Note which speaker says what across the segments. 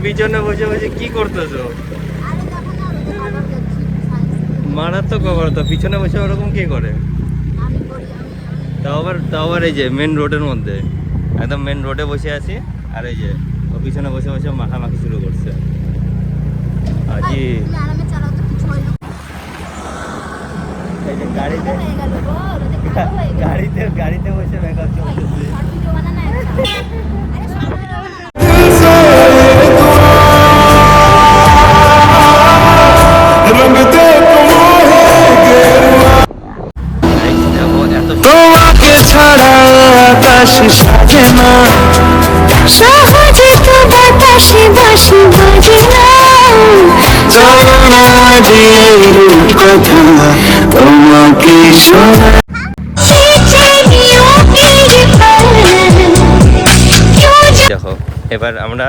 Speaker 1: পিছনে বসে বসে কি করতেছো? মারাত্মক ব্যাপার তো, পিছনে বসে ওরকম কে করে? তাও আবার এই যে মেন রোডের মধ্যে, একদম মেন রোডে বসে আছি, আর এই যে ও পিছনে বসে বসে মাখামাখি শুরু করছে। আজি এই যে গাড়িতে গাড়িতে গাড়িতে বসে মেকআপ চলতেছে। তোমাকে ছাড়া আকাশ সাজে না, সহজে তো বাতাসে বাঁশি বাজে না, চলো না যে কথা তোমাকে শোনা। দেখো এবার আমরা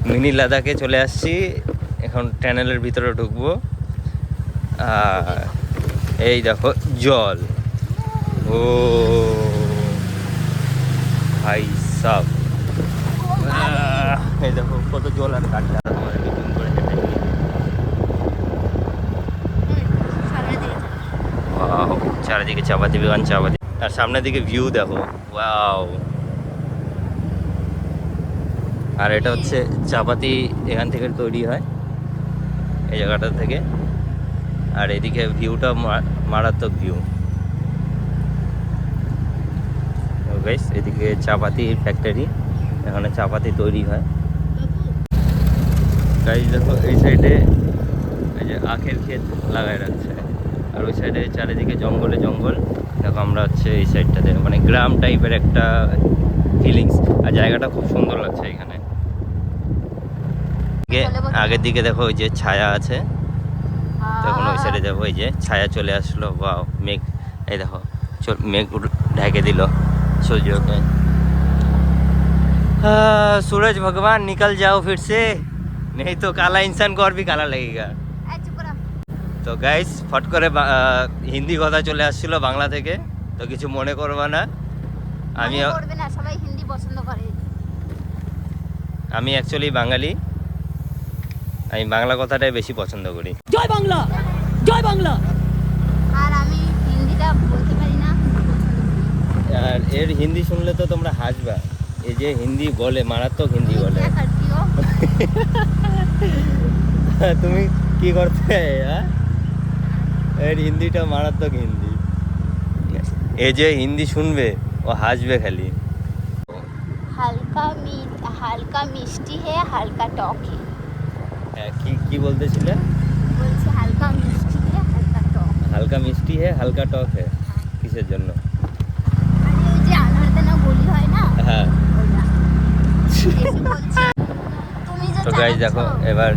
Speaker 1: মিনি লাদাখে চলে আসছি, এখন টানেলের ভিতরে ঢুকবো। আর এই দেখো জল, ও ভাই সাব, এই দেখো কত জল আর কাটটা করে হেঁটে। চারিদিকে চাপাতি বাগান, চাপাতি, আর সামনের দিকে ভিউ দেখো, ওয়াও। আর এটা হচ্ছে চাপাতি এখান থেকে তৈরি হয়, এই জায়গাটা থেকে। আর এদিকে ভিউটা মারাত্মক ভিউ গাইস। এদিকে চাপাতি ফ্যাক্টরি, এখানে চাপাতি তৈরি হয় গাইস। দেখো এই সাইডে এই যে আখের ক্ষেত লাগায় রাখছে, আর ওই সাইডে চারিদিকে জঙ্গলে জঙ্গল। দেখো আমরা হচ্ছে এই সাইডটাতে, মানে গ্রাম টাইপের একটা ফিলিংস, আর জায়গাটা খুব সুন্দর লাগছে এখানে। আগের দিকে দেখো ওই যে ছায়া আছে, তখন ওই সাইডে দেখো এই যে ছায়া চলে আসলো, বাও। মেঘ, এই দেখো মেঘ ঢেকে দিল सूर्य। सूरज भगवान निकल जाओ फिर से, नहीं तो काला इंसान को और भी काला लगेगा। তো গাইস ফট করে হিন্দি কথা চলে আসছিল বাংলা থেকে, তো কিছু মনে করবা না। আমি
Speaker 2: সবাই হিন্দি পছন্দ করে,
Speaker 1: আমি অ্যাকচুয়ালি বাঙালি, আমি বাংলা কথাটাই বেশি পছন্দ করি।
Speaker 3: জয় বাংলা, জয় বাংলা।
Speaker 2: আর আমি হিন্দিটা বলতে পারি না।
Speaker 1: আর এর হিন্দি শুনলে তো তোমরা হাসবা, এই যে হিন্দি বলে, মারাত্মক হিন্দি বলে। তুমি কি করতে, এর হিন্দিটা মারাত্মক হিন্দি। এই যে হিন্দি শুনবে ও হাসবে খালি।
Speaker 2: হালকা মিষ্টি হে, হালকা টক হে।
Speaker 1: কি বলতেছিলে?
Speaker 2: বলছি হালকা মিষ্টি হে, হালকা টক।
Speaker 1: হালকা মিষ্টি হে, হালকা টক হে, কিসের জন্য?
Speaker 2: যে আনারদানা বলি হয় না,
Speaker 1: হ্যাঁ। তো গাইস দেখো এবার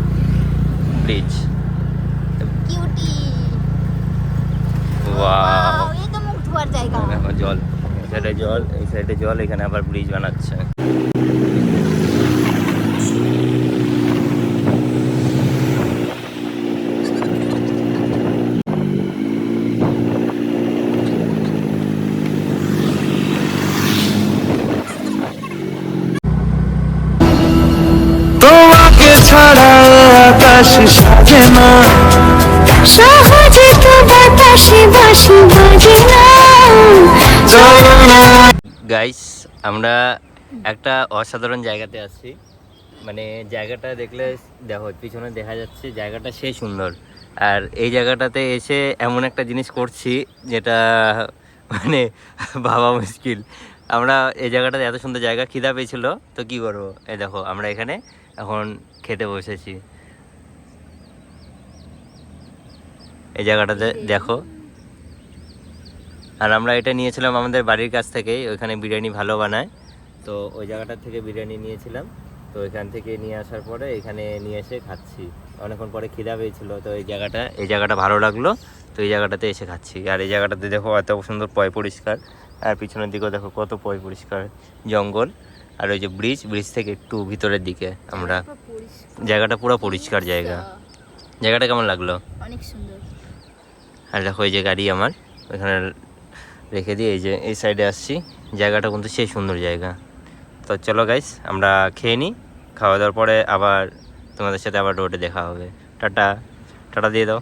Speaker 1: ব্রিজ,
Speaker 2: কিউটি,
Speaker 1: ওয়াও।
Speaker 2: এই তো মুখ ধোয়ার জায়গা।
Speaker 1: দেখো জল, এই সাইডে জল, এই সাইডে জল, এখানে আবার ব্রিজ বানাচ্ছে। তোমাকে ছাড়া আকাশ সাজে না, সহজে তো বাতাসে বাঁশি বাজে না। গাইস আমরা একটা অসাধারণ জায়গাতে আছি, মানে জায়গাটা দেখলে দেখো পিছনে দেখা যাচ্ছে জায়গাটা সেই সুন্দর। আর এই জায়গাটাতে এসে এমন একটা জিনিস করছি যেটা মানে ভাবা মুশকিল। আমরা এই জায়গাটাতে এত সুন্দর জায়গা, খিদা পেয়েছিল তো কি করবো, এই দেখো আমরা এখানে এখন খেতে বসেছি। এই জায়গাটাতে দেখো, আর আমরা এটা নিয়েছিলাম আমাদের বাড়ির কাছ থেকেই, ওইখানে বিরিয়ানি ভালো বানায়, তো ওই জায়গাটার থেকে বিরিয়ানি নিয়েছিলাম। তো এখান থেকে নিয়ে আসার পরে এখানে নিয়ে এসে খাচ্ছি, অনেকক্ষণ পরে খিদা পেয়েছিল। তো এই জায়গাটা ভালো লাগলো, তো এই জায়গাটাতে এসে খাচ্ছি। আর এই জায়গাটাতে দেখো এত সুন্দর পয় পরিষ্কার, আর পিছনের দিকেও দেখো কত পয় পরিষ্কার, জঙ্গল। আর ওই যে ব্রিজ থেকে একটু ভিতরের দিকে আমরা, জায়গাটা পুরো পরিষ্কার জায়গা। জায়গাটা কেমন লাগলো?
Speaker 2: অনেক সুন্দর।
Speaker 1: আর দেখো এই যে গাড়ি আমার ওইখানে রেখে দিয়ে এই যে এই সাইডে আসছি, জায়গাটা কিন্তু সেই সুন্দর জায়গা। তো চলো গাইস আমরা খেয়ে নিই, খাওয়া দাওয়ার পরে আবার তোমাদের সাথে আবার রোডে দেখা হবে। টাটা, টাটা দিয়ে দাও।